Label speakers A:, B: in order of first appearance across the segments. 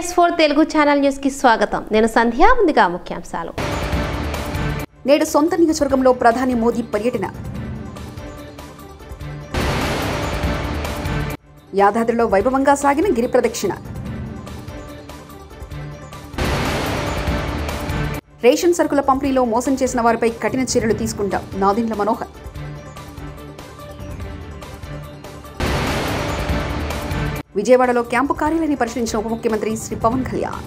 A: PS4 Telugu channel news కి స్వాగతం. నేను సంధ్య. ముందుగా ముఖ్యాంశాలు.
B: నేడు సొంత నియోజకవర్గంలో ప్రధాని మోదీ పర్యటన. యాదాద్రిలో వైభవంగా సాగిన గిరి ప్రదక్షిణ. రేషన్ సరుకుల పంపిణీలో మోసం చేసిన వారిపై కఠిన చర్యలు తీసుకుంటాం నాదెండ్ల మనోహర్. విజయవాడలో క్యాంపు కార్యాలయాన్ని పరిశీలించిన ఉప ముఖ్యమంత్రి శ్రీ పవన్ కళ్యాణ్.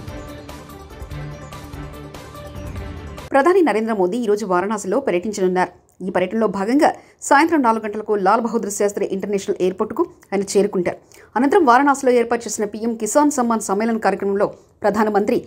B: ప్రధాని నరేంద్ర మోదీ ఈరోజు వారణాసిలో పర్యటించనున్నారు. ఈ పర్యటనలో భాగంగా సాయంత్రం 4 గంటలకు లాల్ బహదూర్ శాస్త్రి ఇంటర్నేషనల్ ఎయిర్పోర్టుకు ఆయన చేరుకుంటారు. అనంతరం వారణాసిలో ఏర్పాటు చేసిన పీఎం కిసాన్ సమ్మాన్ సమ్మేళన్ కార్యక్రమంలో ప్రధానమంత్రి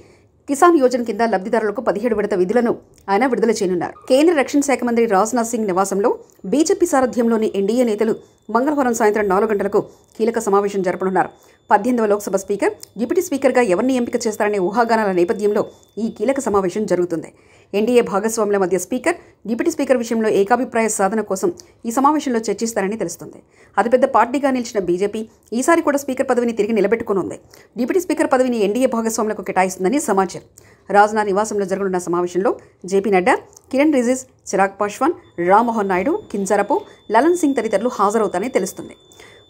B: కిసాన్ యోజన కింద లబ్ధిదారులకు 17 విడత విధులను ఆయన విడుదల చేయనున్నారు. కేంద్ర రక్షణ శాఖ మంత్రి రాజ్నాథ్ సింగ్ నివాసంలో బీజేపీ సారథ్యంలోని ఎన్డీఏ నేతలు మంగళవారం సాయంత్రం 4 గంటలకు కీలక సమావేశం జరపనున్నారు. 18వ లోక్సభ స్పీకర్, డిప్యూటీ స్పీకర్గా ఎవరిని ఎంపిక చేస్తారనే ఊహాగానాల నేపథ్యంలో ఈ కీలక సమావేశం జరుగుతుంది. ఎన్డీఏ భాగస్వాముల మధ్య స్పీకర్, డిప్యూటీ స్పీకర్ విషయంలో ఏకాభిప్రాయ సాధన కోసం ఈ సమావేశంలో చర్చిస్తారని తెలుస్తుంది. అతిపెద్ద పార్టీగా నిలిచిన బీజేపీ ఈసారి కూడా స్పీకర్ పదవిని తిరిగి నిలబెట్టుకునుంది. డిప్యూటీ స్పీకర్ పదవిని ఎన్డీఏ భాగస్వాములకు కేటాయిస్తుందని సమాచారం. రాజ్నాథ్ నివాసంలో జరగనున్న సమావేశంలో జేపీ నడ్డా, కిరణ్ రిజిజు, చిరాగ్ పాశ్వాన్, రామ్మోహన్ నాయుడు, కింజరాపు, లలన్ సింగ్ తదితరులు హాజరవుతారని తెలుస్తుంది.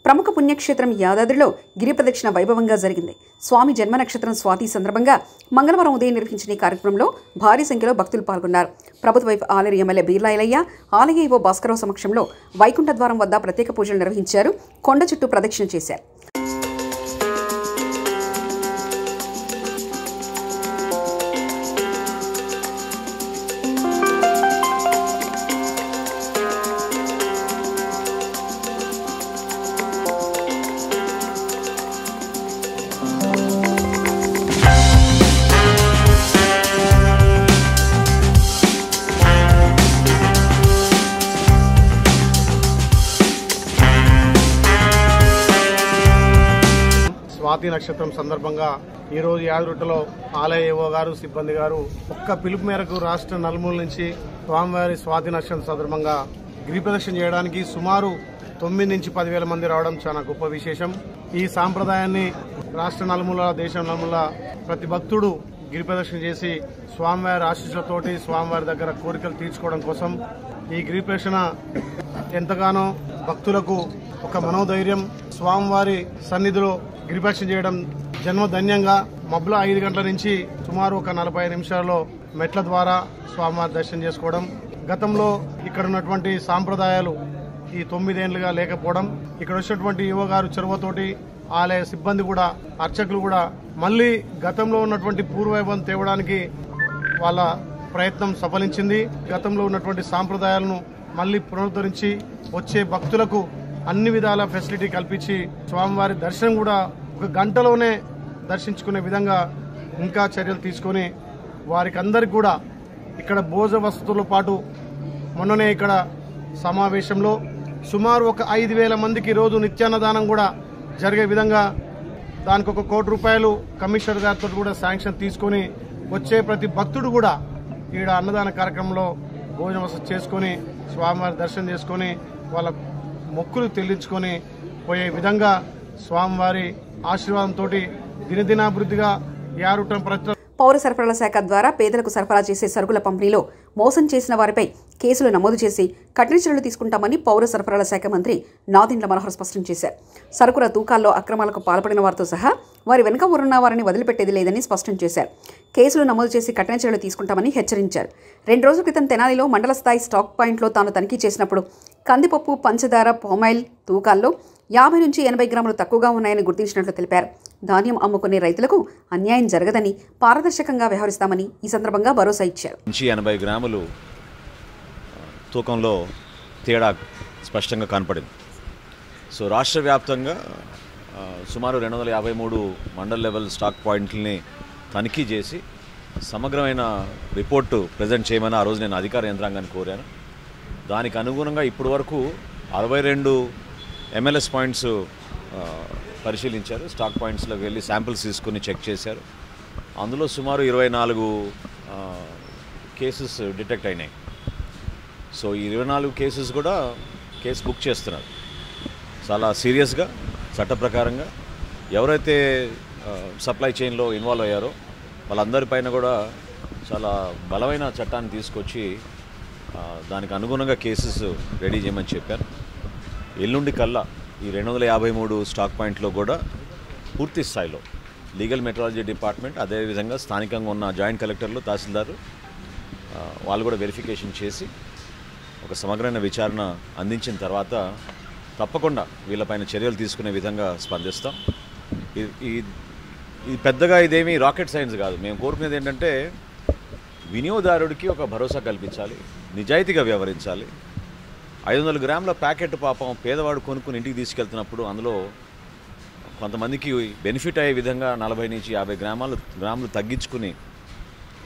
B: ప్రముఖ పుణ్యక్షేత్రం యాదాద్రిలో గిరి ప్రదక్షిణ వైభవంగా జరిగింది. స్వామి జన్మ నక్షత్రం స్వాతి సందర్భంగా మంగళవారం ఉదయం నిర్వహించిన ఈ కార్యక్రమంలో భారీ సంఖ్యలో భక్తులు పాల్గొన్నారు. ప్రభుత్వ వైపు ఆలేరు ఎమ్మెల్యే బీర్లా ఐలయ్య, ఆలయ ఈవో భాస్కరరావు సమక్షంలో వైకుంఠ ద్వారం వద్ద ప్రత్యేక పూజలు నిర్వహించారు. కొండ చుట్టూ ప్రదక్షిణ చేశారు.
C: స్వాతి నక్షత్రం సందర్భంగా ఈరోజు యాదగిరిగుట్టలో ఆలయ ఏవో గారు, సిబ్బంది గారు ఒక్క పిలుపు మేరకు రాష్ట్ర నలుమూల నుంచి స్వామివారి స్వాతి నక్షత్రం సందర్భంగా గిరి ప్రదక్షిణ చేయడానికి సుమారు 9 నుంచి 10,000 మంది రావడం చాలా గొప్ప విశేషం. ఈ సాంప్రదాయాన్ని రాష్ట్ర నలుమూల, దేశం నలుమూల ప్రతి భక్తుడు గిరి ప్రదక్షిణ చేసి స్వామివారి ఆశీస్సులతోటి స్వామివారి దగ్గర కోరికలు తీర్చుకోవడం కోసం ఈ గిరి ప్రదక్షిణ ఎంతగానో భక్తులకు ఒక మనోధైర్యం. స్వామివారి సన్నిధిలో గిరిప్రదక్షిణ చేయడం జన్మధన్యంగా మబ్బుల 5 గంటల నుంచి సుమారు ఒక 45 నిమిషాల్లో మెట్ల ద్వారా స్వామివారి దర్శనం చేసుకోవడం. గతంలో ఇక్కడ ఉన్నటువంటి సాంప్రదాయాలు ఈ 9 ఏళ్లుగా లేకపోవడం, ఇక్కడ వచ్చినటువంటి యువ గారు చొరవతోటి ఆలయ సిబ్బంది కూడా, అర్చకులు కూడా మళ్లీ గతంలో ఉన్నటువంటి పూర్వవైభవం తేవడానికి వాళ్ళ ప్రయత్నం సఫలించింది. గతంలో ఉన్నటువంటి సాంప్రదాయాలను మళ్లీ పునరుద్ధరించి వచ్చే భక్తులకు అన్ని విధాల ఫెసిలిటీ కల్పించి స్వామివారి దర్శనం కూడా ఒక గంటలోనే దర్శించుకునే విధంగా ఇంకా చర్యలు తీసుకొని వారికి అందరికి కూడా ఇక్కడ భోజన వసతులతో పాటు మొన్ననే ఇక్కడ సమావేశంలో సుమారు ఒక 5,000 మందికి రోజు నిత్యాన్నదానం కూడా జరిగే విధంగా దానికి ఒక ₹1 కోటి కమిషనర్ గారితో కూడా శాంక్షన్ తీసుకొని వచ్చే ప్రతి భక్తుడు కూడా ఈడ అన్నదాన కార్యక్రమంలో భోజన వసతి చేసుకొని స్వామివారి దర్శనం చేసుకొని వాళ్ళ మొక్కులు చెల్లించుకొని పోయే విధంగా స్వామివారి ఆశీర్వాదంతో దినదినాభివృద్ధిగా యారుటం.
B: పౌర సరఫరాల శాఖ ద్వారా పేదలకు సరఫరా చేసే సరుకుల పంపిణీలో మోసం చేసిన వారిపై కేసులు నమోదు చేసి కఠిన చర్యలు తీసుకుంటామని పౌర సరఫరాల శాఖ మంత్రి నాదెండ్ల మనోహర్ స్పష్టం చేశారు. సరుకుల తూకాల్లో అక్రమాలకు పాల్పడిన వారితో సహా వారి వెనుక ఉన్న వారిని వదిలిపెట్టేది లేదని స్పష్టం చేశారు. కేసులు నమోదు చేసి కఠిన చర్యలు తీసుకుంటామని హెచ్చరించారు. 2 రోజుల క్రితం తెనాలిలో మండల స్థాయి స్టాక్ పాయింట్లో తాను తనిఖీ చేసినప్పుడు కందిపప్పు, పంచదార, పామాయిల్ తూకాల్లో 50 నుంచి 80 గ్రాములు తక్కువగా ఉన్నాయని గుర్తించినట్లు తెలిపారు. ధాన్యం అమ్ముకునే రైతులకు అన్యాయం జరగదని, పారదర్శకంగా వ్యవహరిస్తామని ఈ సందర్భంగా భరోసా ఇచ్చారు.
D: 80 గ్రాములు తూకంలో తేడా స్పష్టంగా కనపడింది. సో రాష్ట్ర వ్యాప్తంగా సుమారు 253 మండల్ లెవెల్ స్టాక్ పాయింట్లని తనిఖీ చేసి సమగ్రమైన రిపోర్టు ప్రజెంట్ చేయమని ఆ రోజు నేను అధికార యంత్రాంగాన్ని కోరాను. దానికి అనుగుణంగా ఇప్పటి వరకు 62 MLS పాయింట్స్ పరిశీలించారు. స్టాక్ పాయింట్స్లోకి వెళ్ళి శాంపిల్స్ తీసుకుని చెక్ చేశారు. అందులో సుమారు 24 కేసెస్ డిటెక్ట్ అయినాయి. సో ఈ 24 కేసెస్ కూడా కేసు బుక్ చేస్తున్నారు. చాలా సీరియస్గా చట్ట ప్రకారంగా ఎవరైతే సప్లై చైన్లో ఇన్వాల్వ్ అయ్యారో వాళ్ళందరిపైన కూడా చాలా బలమైన చట్టాన్ని తీసుకొచ్చి దానికి అనుగుణంగా కేసెస్ రెడీ చేయమని చెప్పారు. ఎల్లుండి కల్లా ఈ 253 స్టాక్ పాయింట్లో కూడా పూర్తి స్థాయిలో లీగల్ మెట్రాలజీ డిపార్ట్మెంట్, అదేవిధంగా స్థానికంగా ఉన్న జాయింట్ కలెక్టర్లు, తహసీల్దారు వాళ్ళు కూడా వెరిఫికేషన్ చేసి ఒక సమగ్రమైన విచారణ అందించిన తర్వాత తప్పకుండా వీళ్ళపైన చర్యలు తీసుకునే విధంగా స్పందిస్తాం. ఇది పెద్దగా ఇదేమీ రాకెట్ సైన్స్ కాదు. మేము కోరుకునేది ఏంటంటే వినియోగదారుడికి ఒక భరోసా కల్పించాలి, నిజాయితీగా వ్యవహరించాలి. 500 గ్రాముల ప్యాకెట్ పాపం పేదవాడు కొనుక్కుని ఇంటికి తీసుకెళ్తున్నప్పుడు అందులో కొంతమందికి బెనిఫిట్ అయ్యే విధంగా 40 నుంచి 50 గ్రాములు తగ్గించుకుని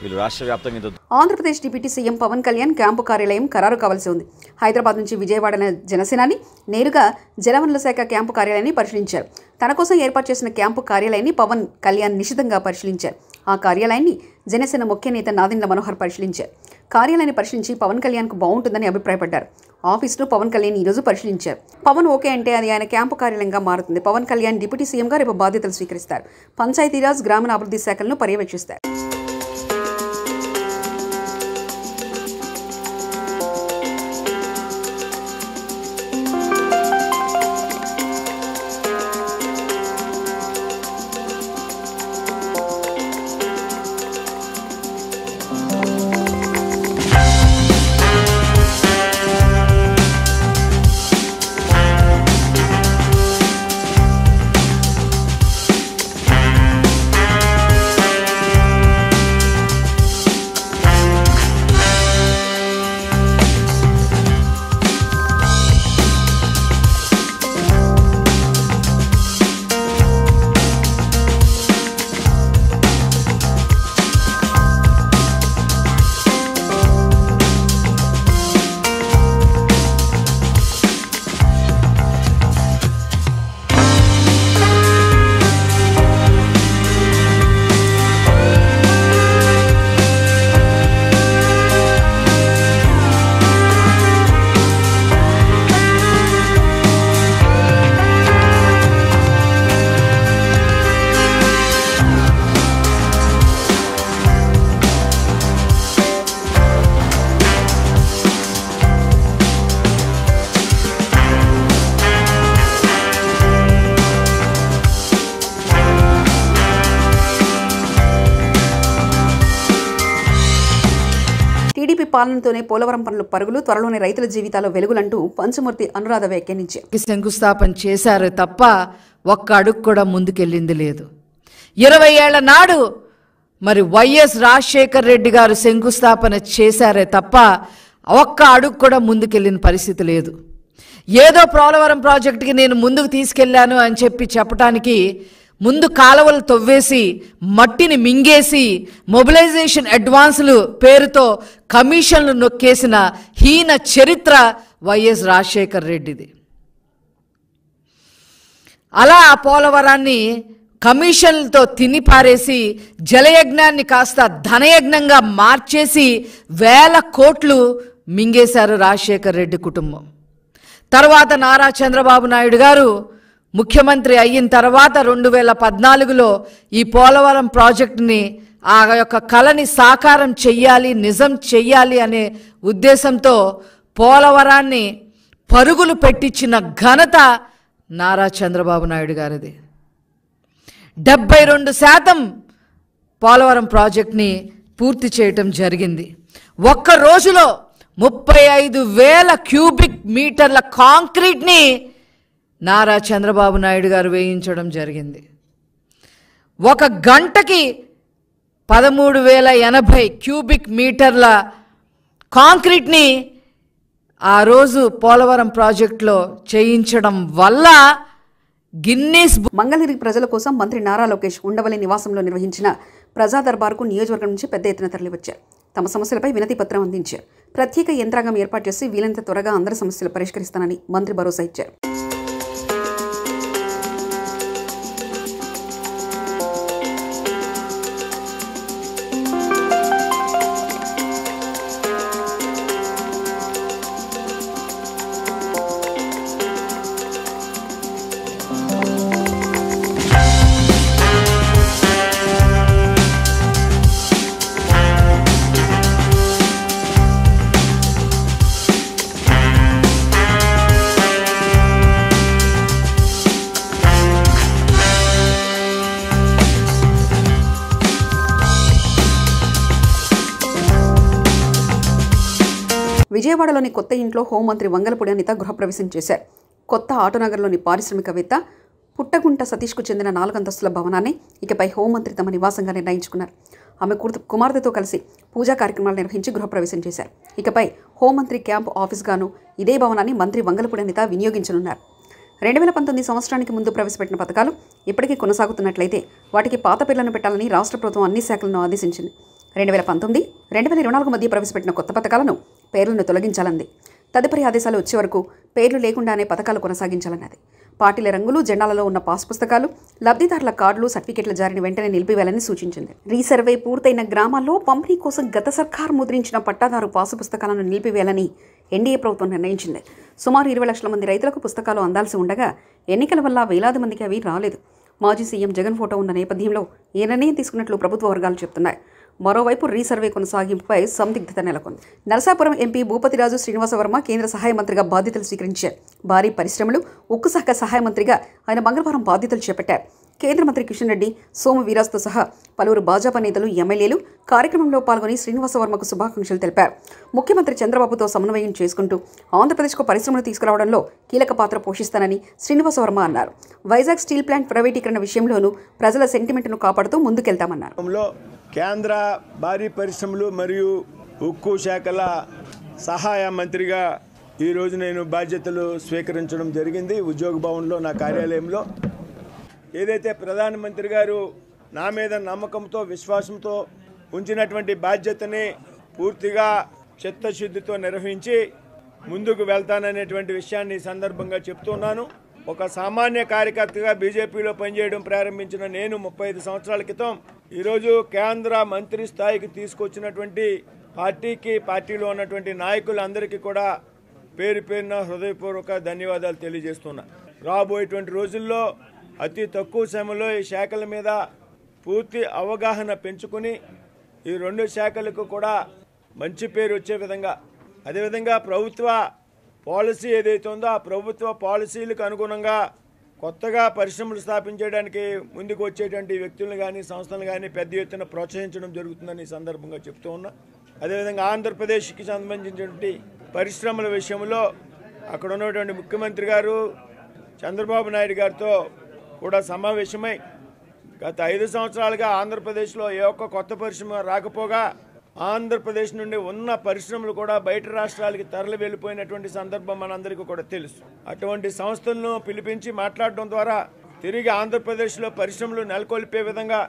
D: వీళ్ళు రాష్ట్ర వ్యాప్తంగా.
B: Andhra Pradesh deputy CM Pawan Kalyan camp కార్యాలయం ఖరారు కావాల్సి ఉంది. హైదరాబాద్ నుంచి విజయవాడ జనసేనాని నేరుగా జలవనరుల శాఖ క్యాంపు కార్యాలయాన్ని పరిశీలించారు. తన కోసం ఏర్పాటు చేసిన క్యాంపు కార్యాలయాన్ని పవన్ కళ్యాణ్ నిశితంగా పరిశీలించారు. ఆ కార్యాలయాన్ని జనసేన ముఖ్య నేత నాదెండ్ల మనోహర్ పరిశీలించారు. కార్యాలయాన్ని పరిశీలించి పవన్ కళ్యాణ్కు బాగుంటుందని అభిప్రాయపడ్డారు. ఆఫీసును పవన్ కళ్యాణ్ ఈరోజు పరిశీలించారు. పవన్ ఓకే అంటే అది ఆయన క్యాంపు కార్యాలయంగా మారుతుంది. పవన్ కళ్యాణ్ డిప్యూటీ సీఎంగా రేపు బాధ్యతలు స్వీకరిస్తారు. పంచాయతీరాజ్, గ్రామీణాభివృద్ధి శాఖలను పర్యవేక్షిస్తారు. టీడీపీ పాలనతోనే పోలవరం పనులు పరుగులు, త్వరలోనే రైతుల జీవితాల్లో వెలుగులంటూ పంచమూర్తి అనురాధ వ్యాఖ్యానించారు.
E: శంకుస్థాపన చేశారు తప్ప ఒక్క అడుగు కూడా ముందుకెళ్ళింది లేదు. 20 ఏళ్ల నాడు మరి వైఎస్ రాజశేఖర్ రెడ్డి గారు శంకుస్థాపన చేశారే తప్ప ఒక్క అడుగు కూడా ముందుకెళ్ళిన పరిస్థితి లేదు. ఏదో పోలవరం ప్రాజెక్టుకి నేను ముందుకు తీసుకెళ్లాను అని చెప్పడానికి ముందు కాలువలు తవ్వేసి మట్టిని మింగేసి మొబిలైజేషన్ అడ్వాన్సులు పేరుతో కమిషన్లు నొక్కేసిన హీన చరిత్ర వైఎస్ రాజశేఖర్ రెడ్డిది. అలా ఆ పోలవరాన్ని కమిషన్లతో తినిపారేసి జలయజ్ఞాన్ని కాస్త ధనయజ్ఞంగా మార్చేసి 1000 కోట్లు మింగేశారు రాజశేఖర్ రెడ్డి కుటుంబం. తర్వాత నారా చంద్రబాబు నాయుడు గారు ముఖ్యమంత్రి అయిన తర్వాత 2014లో ఈ పోలవరం ప్రాజెక్టుని ఆ యొక్క కళని సాకారం చెయ్యాలి, నిజం చెయ్యాలి అనే ఉద్దేశంతో పోలవరాన్ని పరుగులు పెట్టించిన ఘనత నారా చంద్రబాబు నాయుడు గారిది. 72% పోలవరం ప్రాజెక్ట్ని పూర్తి చేయటం జరిగింది. ఒక్క రోజులో 35,000 క్యూబిక్ మీటర్ల కాంక్రీట్ని నారా చంద్రబాబు నాయుడు గారు వేయించడం జరిగింది. ఒక గంటకి 13,080 క్యూబిక్ మీటర్ల కాంక్రీట్ని ఆ రోజు పోలవరం ప్రాజెక్టులో చేయించడం వల్ల గిన్నీస్.
B: మంగళగిరి ప్రజల కోసం మంత్రి నారా లోకేష్ ఉండవల్లి నివాసంలో నిర్వహించిన ప్రజా దర్బార్కు నియోజకవర్గం నుంచి పెద్ద ఎత్తున తరలివచ్చారు. తమ సమస్యలపై వినతి పత్రం అందించారు. ప్రత్యేక యంత్రాంగం ఏర్పాటు చేసి వీలైనంత త్వరగా అందరి సమస్యలు పరిష్కరిస్తానని మంత్రి భరోసా ఇచ్చారు. విజయవాడలోని కొత్త ఇంట్లో హోంమంత్రి వంగలపూడి అనిత గృహప్రవేశం చేశారు. కొత్త ఆటోనగర్లోని పారిశ్రామికవేత్త పుట్టగుంట సతీష్కు చెందిన 4 అంతస్తుల భవనాన్ని ఇకపై హోంమంత్రి తమ నివాసంగా నిర్ణయించుకున్నారు. ఆమె కుమార్తెతో కలిసి పూజా కార్యక్రమాలు నిర్వహించి గృహప్రవేశం చేశారు. ఇకపై హోంమంత్రి క్యాంపు ఆఫీస్గాను ఇదే భవనాన్ని మంత్రి వంగలపూడి అనిత వినియోగించనున్నారు. 2019 సంవత్సరానికి ముందు ప్రవేశపెట్టిన పథకాలు ఇప్పటికీ కొనసాగుతున్నట్లయితే వాటికి పాత పేర్లను పెట్టాలని రాష్ట్ర ప్రభుత్వం అన్ని శాఖలను ఆదేశించింది. 2019, 2024 మధ్య ప్రవేశపెట్టిన కొత్త పథకాలను పేర్లను తొలగించాలంది. తదుపరి ఆదేశాలు వచ్చే వరకు పేర్లు లేకుండానే పథకాలు కొనసాగించాలన్నది. పార్టీల రంగులు, జెండాలలో ఉన్న పాస్ పుస్తకాలు, లబ్ధిదారుల కార్డులు, సర్టిఫికెట్ల జారీని వెంటనే నిలిపివేయాలని సూచించింది. రీసర్వే పూర్తయిన గ్రామాల్లో పంపిణీ కోసం గత సర్కారు ముద్రించిన పట్టాదారు పాసు పుస్తకాలను నిలిపివేయాలని ఎన్డీఏ ప్రభుత్వం నిర్ణయించింది. సుమారు 20 లక్షల మంది రైతులకు పుస్తకాలు అందాల్సి ఉండగా ఎన్నికల వల్ల వేలాది మందికి అవి రాలేదు. మాజీ సీఎం జగన్ ఫోటో ఉన్న నేపథ్యంలో ఈ నిర్ణయం తీసుకున్నట్లు ప్రభుత్వ వర్గాలు చెబుతున్నాయి. మరోవైపు రీసర్వే కొనసాగింపుపై సందిగ్ధత నెలకొంది. నరసాపురం ఎంపీ భూపతిరాజు శ్రీనివాసవర్మ కేంద్ర సహాయ మంత్రిగా బాధ్యతలు స్వీకరించారు. భారీ పరిశ్రమలు, ఉక్కు శాఖ సహాయ మంత్రిగా ఆయన మంగళవారం బాధ్యతలు చేపట్టారు. కేంద్ర మంత్రి కిషన్ రెడ్డి, సోము వీరాజ్తో సహా పలువురు భాజపా నేతలు, ఎమ్మెల్యేలు కార్యక్రమంలో పాల్గొని శ్రీనివాసవర్మకు శుభాకాంక్షలు తెలిపారు. ముఖ్యమంత్రి చంద్రబాబుతో సమన్వయం చేసుకుంటూ ఆంధ్రప్రదేశ్కు పరిశ్రమలు తీసుకురావడంలో కీలక పాత్ర పోషిస్తానని శ్రీనివాసవర్మ అన్నారు. వైజాగ్ స్టీల్ ప్లాంట్ ప్రైవేటీకరణ విషయంలోనూ ప్రజల సెంటిమెంట్ను కాపాడుతూ ముందుకెళ్తామన్నారు.
F: కేంద్ర భారీ పరిశ్రమలు మరియు ఉక్కు శాఖల సహాయ మంత్రిగా ఈరోజు నేను బాధ్యతలు స్వీకరించడం జరిగింది. ఉద్యోగ భవన్లో నా కార్యాలయంలో ఏదైతే ప్రధానమంత్రి గారు నా మీద నమ్మకంతో, విశ్వాసంతో ఉంచినటువంటి బాధ్యతని పూర్తిగా చిత్తశుద్ధితో నిర్వహించి ముందుకు వెళ్తాననేటువంటి విషయాన్ని ఈ సందర్భంగా చెప్తున్నాను. ఒక సామాన్య కార్యకర్తగా బీజేపీలో పనిచేయడం ప్రారంభించిన నేను 35 సంవత్సరాల క్రితం ఈరోజు కేంద్ర మంత్రి స్థాయికి తీసుకొచ్చినటువంటి పార్టీలో ఉన్నటువంటి నాయకులందరికీ కూడా పేరు పేరున హృదయపూర్వక ధన్యవాదాలు తెలియజేస్తున్నా. రాబోయేటువంటి రోజుల్లో అతి తక్కువ సమయంలో ఈ శాఖల మీద పూర్తి అవగాహన పెంచుకుని ఈ 2 శాఖలకు కూడా మంచి పేరు వచ్చే విధంగా, అదేవిధంగా ప్రభుత్వ పాలసీ ఏదైతే ఉందో ఆ ప్రభుత్వ పాలసీలకు అనుగుణంగా కొత్తగా పరిశ్రమలు స్థాపించడానికి ముందుకు వచ్చేటువంటి వ్యక్తులను కానీ, సంస్థలను కానీ పెద్ద ఎత్తున ప్రోత్సహించడం జరుగుతుందని ఈ సందర్భంగా చెప్తూ ఉన్నా. అదేవిధంగా ఆంధ్రప్రదేశ్కి సంబంధించినటువంటి పరిశ్రమల విషయంలో అక్కడ ఉన్నటువంటి ముఖ్యమంత్రి గారు చంద్రబాబు నాయుడు గారితో కూడా సమావేశమై గత 5 సంవత్సరాలుగా ఆంధ్రప్రదేశ్లో ఏ ఒక్క కొత్త పరిశ్రమ రాకపోగా ఆంధ్రప్రదేశ్ నుండి ఉన్న పరిశ్రమలు కూడా బయట రాష్ట్రాలకి తరలి వెళ్ళిపోయినటువంటి సందర్భం మనందరికీ కూడా తెలుసు. అటువంటి సంస్థలను పిలిపించి మాట్లాడడం ద్వారా తిరిగి ఆంధ్రప్రదేశ్లో పరిశ్రమలు నెలకొల్పే విధంగా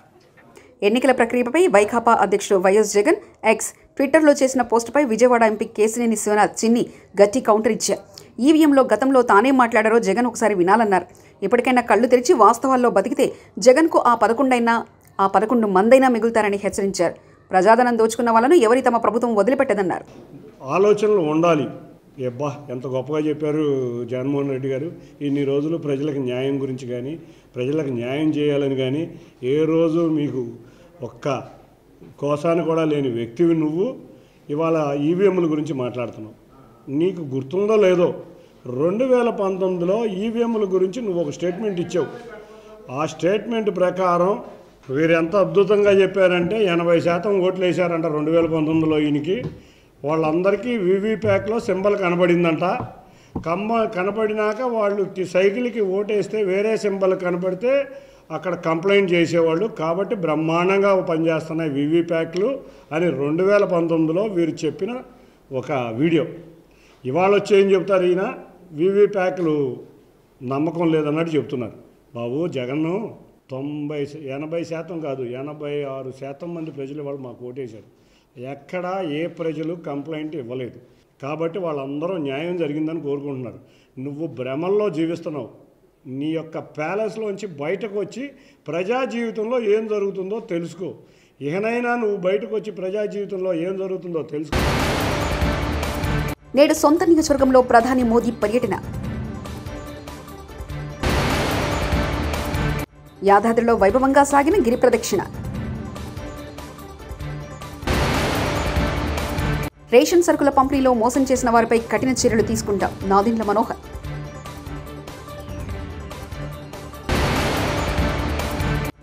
B: ఎన్నికల ప్రక్రియపై వైకాపా అధ్యక్షుడు వైఎస్ జగన్ ఎక్స్ ట్విట్టర్లో చేసిన పోస్టుపై విజయవాడ ఎంపీ కేశినేని శివనాథ్ చిన్ని గట్టి కౌంటర్ ఇచ్చారు. ఈవీఎంలో గతంలో తానేం మాట్లాడారో జగన్ ఒకసారి వినాలన్నారు. ఇప్పటికైనా కళ్ళు తెరిచి వాస్తవాల్లో బతికితే జగన్కు ఆ 11 మందైనా మిగులుతారని హెచ్చరించారు. ప్రజాధనం దోచుకున్న వాళ్ళను ఎవరి తమ ప్రభుత్వం వదిలిపెట్టదన్నారు.
G: ఆలోచనలు ఉండాలి. అబ్బా ఎంత గొప్పగా చెప్పారు జగన్మోహన్ రెడ్డి గారు. ఇన్ని రోజులు ప్రజలకు న్యాయం గురించి కానీ, ప్రజలకు న్యాయం చేయాలని కానీ ఏ రోజు మీకు ఒక్క కోసాన కూడా లేని వ్యక్తివి నువ్వు ఇవాళ ఈవీఎంల గురించి మాట్లాడుతున్నావు. నీకు గుర్తుందో లేదో 2019లో ఈవీఎంల గురించి నువ్వు ఒక స్టేట్మెంట్ ఇచ్చావు. ఆ స్టేట్మెంట్ ప్రకారం వీరు ఎంత అద్భుతంగా చెప్పారంటే 80% ఓట్లు వేశారంట 2019లో. ఈయనకి వాళ్ళందరికీ వీవీప్యాక్లో సింబల్ కనబడిందంట. కనబడినాక వాళ్ళు సైకిల్కి ఓటేస్తే వేరే సింబల్ కనబడితే అక్కడ కంప్లైంట్ చేసేవాళ్ళు. కాబట్టి బ్రహ్మాండంగా పనిచేస్తున్నాయి వీవీప్యాక్లు అని 2019లో వీరు చెప్పిన ఒక వీడియో. ఇవాళ వచ్చి ఏం చెప్తారు, ఈయన వీవీప్యాక్లు నమ్మకం లేదన్నట్టు చెప్తున్నారు. బాబు జగన్ను 80% కాదు 86% మంది ప్రజలు వాళ్ళు మాకు ఓటేశారు. ఎక్కడా ఏ ప్రజలు కంప్లైంట్ ఇవ్వలేదు. కాబట్టి వాళ్ళందరూ న్యాయం జరిగిందని కోరుకుంటున్నారు. నువ్వు భ్రమల్లో జీవిస్తున్నావు. నీ యొక్క ప్యాలెస్లోంచి బయటకు వచ్చి ప్రజా జీవితంలో ఏం జరుగుతుందో తెలుసుకో. ఇకనైనా నువ్వు బయటకు వచ్చి ప్రజా జీవితంలో ఏం జరుగుతుందో తెలుసుకో.
B: నేడు సొంత నియోజకవర్గంలో ప్రధాని మోదీ పర్యటన. యాదాద్రిలో వైభవంగా సాగిన గిరి ప్రదక్షిణ. రేషన్ సరుకుల పంపిణీలో మోసం చేసిన వారిపై కఠిన చర్యలు తీసుకుంటాం నాదెండ్ల మనోహర్.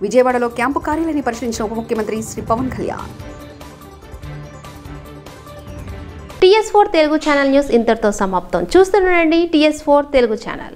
B: విజయవాడలో క్యాంపు కార్యాలయాన్ని పరిశీలించిన ఉప ముఖ్యమంత్రి Shri Pawan Kalyan.
A: TS4 Telugu channel news ఇంతటితో సమాప్తం. చూస్తుండండి TS4 తెలుగు ఛానల్.